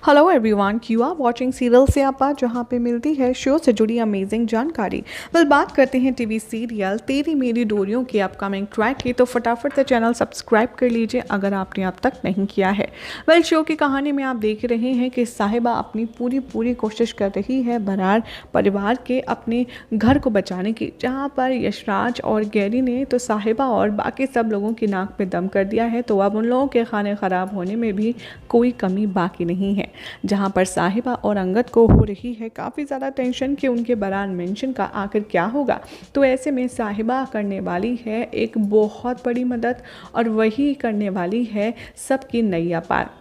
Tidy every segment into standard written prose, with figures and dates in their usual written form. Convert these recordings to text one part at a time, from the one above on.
Hello everyone, Q R watching serial से आपा, जहां पे मिलती है शो से जुड़ी अमेजिंग जानकारी। बात करते हैं टीवी सीरियल तेरी मेरी डोरियों के अपकमिंग ट्रैक की, तो फटाफट से चैनल सब्सक्राइब कर लीजिए अगर आपने अब तक नहीं किया है। शो की कहानी में आप देख रहे हैं कि साहिबा अपनी पूरी कोशिश कर रही है बरार परिवार के अपने घर को बचाने की, जहाँ पर यशराज और गैरी ने तो साहिबा और बाकी सब लोगों की नाक में दम कर दिया है, तो अब उन लोगों के खाने ख़राब होने में भी कोई कमी बाकी नहीं है। जहां पर साहिबा और अंगद को हो रही है काफ़ी ज़्यादा टेंशन कि उनके बरान मेंशन का आखिर क्या होगा। तो ऐसे में साहिबा करने वाली है एक बहुत बड़ी मदद, और वही करने वाली है सबकी नैया पार।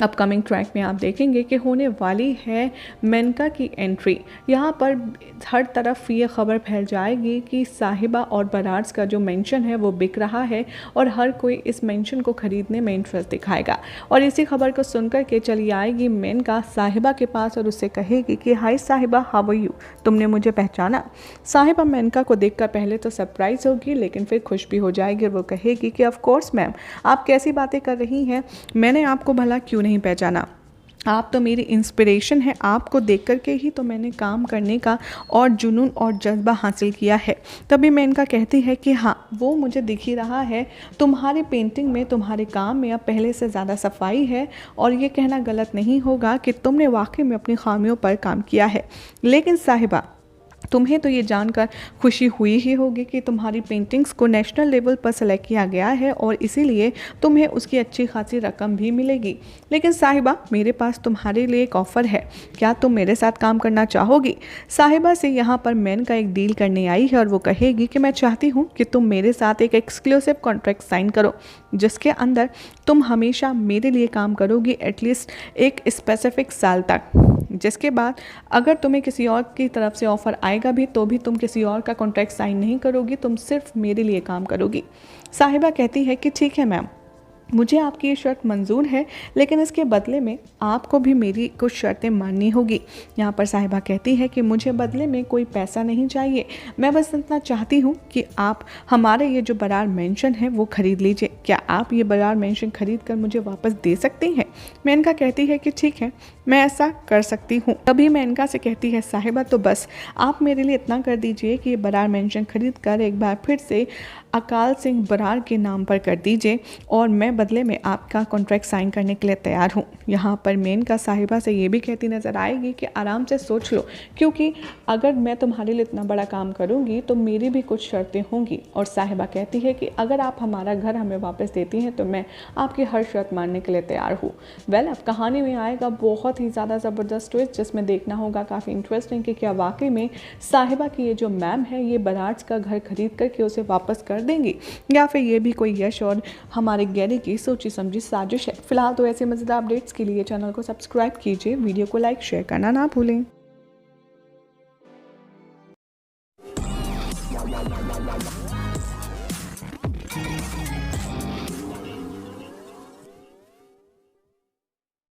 अपकमिंग ट्रैक में आप देखेंगे कि होने वाली है मेनका की एंट्री। यहाँ पर हर तरफ ये खबर फैल जाएगी कि साहिबा और बरार्स का जो मेंशन है वो बिक रहा है, और हर कोई इस मेंशन को खरीदने में इंटरेस्ट दिखाएगा। और इसी खबर को सुनकर के चली आएगी मेनका साहिबा के पास और उससे कहेगी कि हाय साहिबा, हाउ आर यू, तुमने मुझे पहचाना। साहिबा मेनका को देखकर पहले तो सरप्राइज होगी, लेकिन फिर खुश भी हो जाएगी और वो कहेगी कि ऑफ कोर्स मैम, आप कैसी बातें कर रही हैं, मैंने आपको भला क्यों नहीं पहचाना, आप तो मेरी इंस्पिरेशन है, आपको देख कर के ही तो मैंने काम करने का और जुनून और जज्बा हासिल किया है। तभी मैं इनका कहती है कि हाँ, वो मुझे दिख ही रहा है, तुम्हारी पेंटिंग में, तुम्हारे काम में अब पहले से ज़्यादा सफाई है, और ये कहना गलत नहीं होगा कि तुमने वाकई में अपनी खामियों पर काम किया है। लेकिन साहिबा, तुम्हें तो ये जानकर खुशी हुई ही होगी कि तुम्हारी पेंटिंग्स को नेशनल लेवल पर सेलेक्ट किया गया है, और इसीलिए तुम्हें उसकी अच्छी खासी रकम भी मिलेगी। लेकिन साहिबा, मेरे पास तुम्हारे लिए एक ऑफ़र है, क्या तुम मेरे साथ काम करना चाहोगी? साहिबा से यहाँ पर मैन का एक डील करने आई है, और वो कहेगी कि मैं चाहती हूँ कि तुम मेरे साथ एक एक्सक्लूसिव कॉन्ट्रैक्ट साइन करो, जिसके अंदर तुम हमेशा मेरे लिए काम करोगी एटलीस्ट एक स्पेसिफिक साल तक, जिसके बाद अगर तुम्हें किसी और की तरफ से ऑफ़र आएगा भी तो भी तुम किसी और का कॉन्ट्रैक्ट साइन नहीं करोगी, तुम सिर्फ मेरे लिए काम करोगी। साहिबा कहती है कि ठीक है मैम, मुझे आपकी ये शर्त मंजूर है, लेकिन इसके बदले में आपको भी मेरी कुछ शर्तें माननी होगी। यहाँ पर साहिबा कहती है कि मुझे बदले में कोई पैसा नहीं चाहिए, मैं बस इतना चाहती हूँ कि आप हमारे ये जो बरार मेंशन है वो ख़रीद लीजिए। क्या आप ये बरार मेंशन ख़रीद कर मुझे वापस दे सकती हैं? मेनका कहती है कि ठीक है, मैं ऐसा कर सकती हूँ। तभी मेनका से कहती है साहिबा, तो बस आप मेरे लिए इतना कर दीजिए कि ये बरार मेंशन खरीद कर एक बार फिर से अकाल सिंह बरार के नाम पर कर दीजिए, और मैं बदले में आपका कॉन्ट्रैक्ट साइन करने के लिए तैयार हूँ। यहाँ पर मेनका साहिबा से ये भी कहती नज़र आएगी कि आराम से सोच लो, क्योंकि अगर मैं तुम्हारे लिए इतना बड़ा काम करूँगी तो मेरी भी कुछ शर्तें होंगी। और साहिबा कहती है कि अगर आप हमारा घर हमें वापस देती हैं तो मैं आपकी हर शर्त मानने के लिए तैयार हूँ। अब कहानी में आएगा बहुत ही ज़्यादा ज़बरदस्त ट्विस्ट, जिसमें देखना होगा काफ़ी इंटरेस्टिंग कि क्या वाकई में साहिबा की ये जो मैम है ये बरार्स का घर खरीद करके उसे वापस कर देंगी, या फिर ये भी कोई यश और हमारे गैरी की सोची समझी साजिश है। फिलहाल तो ऐसे मज़ेदार अपडेट्स के लिए चैनल को सब्सक्राइब कीजिए, वीडियो को लाइक शेयर करना ना भूलें।